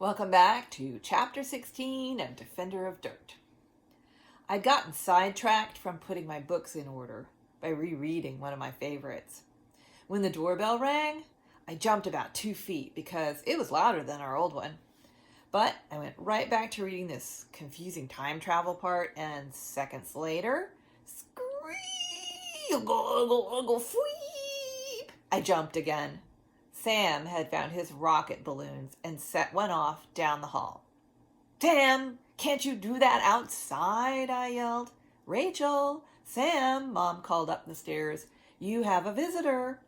Welcome back to Chapter 16 of Defender of Dirt. I'd gotten sidetracked from putting my books in order by rereading one of my favorites. When the doorbell rang, I jumped about 2 feet because it was louder than our old one. But I went right back to reading this confusing time travel part, and seconds later, I jumped again. Sam had found his rocket balloons and set one off down the hall. "Damn, can't you do that outside?" I yelled. "Rachel, Sam," Mom called up the stairs. "You have a visitor."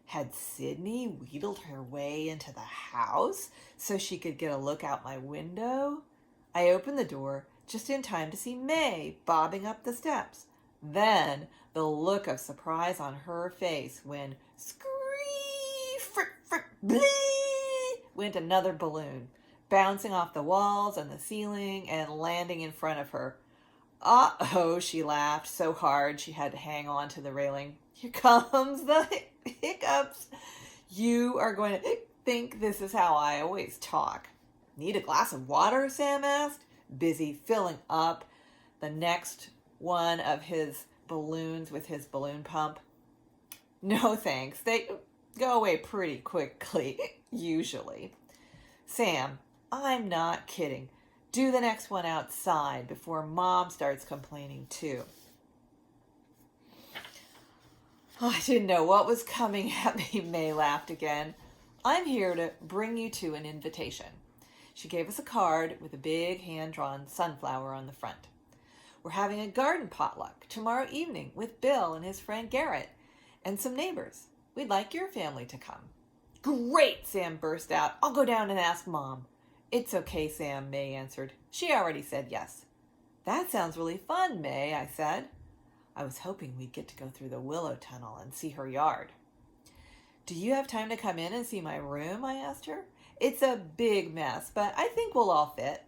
Had Sydney wheedled her way into the house so she could get a look out my window? I opened the door just in time to see May bobbing up the steps. Then the look of surprise on her face when went another balloon, bouncing off the walls and the ceiling and landing in front of her. "Uh-oh," she laughed so hard she had to hang on to the railing. "Here comes the hiccups. You are going to think this is how I always talk." "Need a glass of water?" Sam asked, busy filling up the next one of his balloons with his balloon pump. "No thanks. They go away pretty quickly, usually." "Sam, I'm not kidding. Do the next one outside before Mom starts complaining too." I didn't know what was coming at me. May laughed again. "I'm here to bring you to an invitation." She gave us a card with a big hand-drawn sunflower on the front. "We're having a garden potluck tomorrow evening with Bill and his friend Garrett and some neighbors. We'd like your family to come." "Great!" Sam burst out. "I'll go down and ask Mom." "It's okay, Sam," May answered. "She already said yes." "That sounds really fun, May," I said. I was hoping we'd get to go through the willow tunnel and see her yard. "Do you have time to come in and see my room?" I asked her. "It's a big mess, but I think we'll all fit."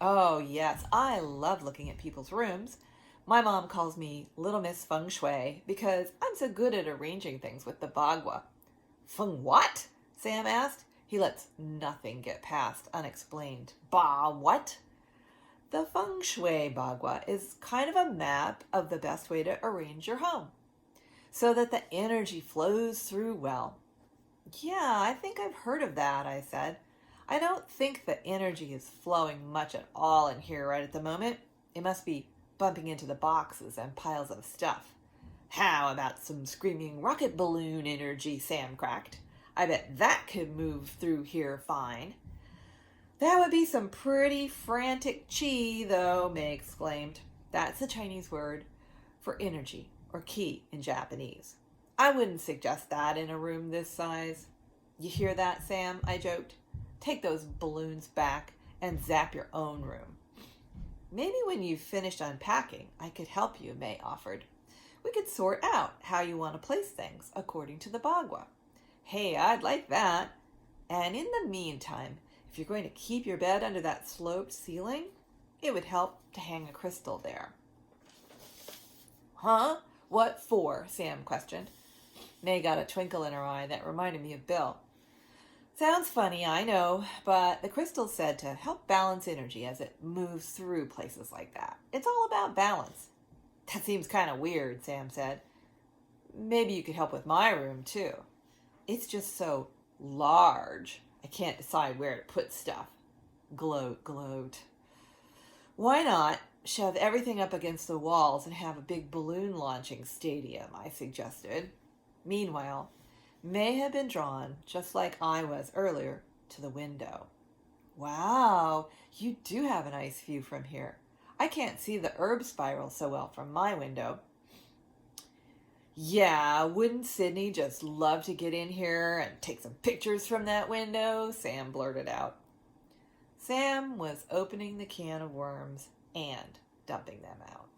"Oh, yes, I love looking at people's rooms. My mom calls me Little Miss Feng Shui because I'm so good at arranging things with the bagua." "Feng what?" Sam asked. He lets nothing get past unexplained. What?" "The Feng Shui bagua is kind of a map of the best way to arrange your home so that the energy flows through well." "Yeah, I think I've heard of that," I said. "I don't think the energy is flowing much at all in here right at the moment. It must be bumping into the boxes and piles of stuff." "How about some screaming rocket balloon energy?" Sam cracked. "I bet that could move through here fine." "That would be some pretty frantic chi, though," May exclaimed. That's the Chinese word for energy, or ki in Japanese. "I wouldn't suggest that in a room this size." "You hear that, Sam?" I joked. "Take those balloons back and zap your own room." "Maybe when you've finished unpacking, I could help you," May offered. "We could sort out how you want to place things according to the bagua." "Hey, I'd like that. And in the meantime, if you're going to keep your bed under that sloped ceiling, it would help to hang a crystal there." "Huh? What for?" Sam questioned. May got a twinkle in her eye that reminded me of Bill. "Sounds funny, I know, but the crystal's said to help balance energy as it moves through places like that. It's all about balance." "That seems kind of weird," Sam said. "Maybe you could help with my room, too. It's just so large. I can't decide where to put stuff." Gloat. "Why not shove everything up against the walls and have a big balloon launching stadium?" I suggested. Meanwhile, May had been drawn, just like I was earlier, to the window. "Wow, you do have a nice view from here. I can't see the herb spiral so well from my window." "Yeah, wouldn't Sydney just love to get in here and take some pictures from that window?" Sam blurted out. Sam was opening the can of worms and dumping them out.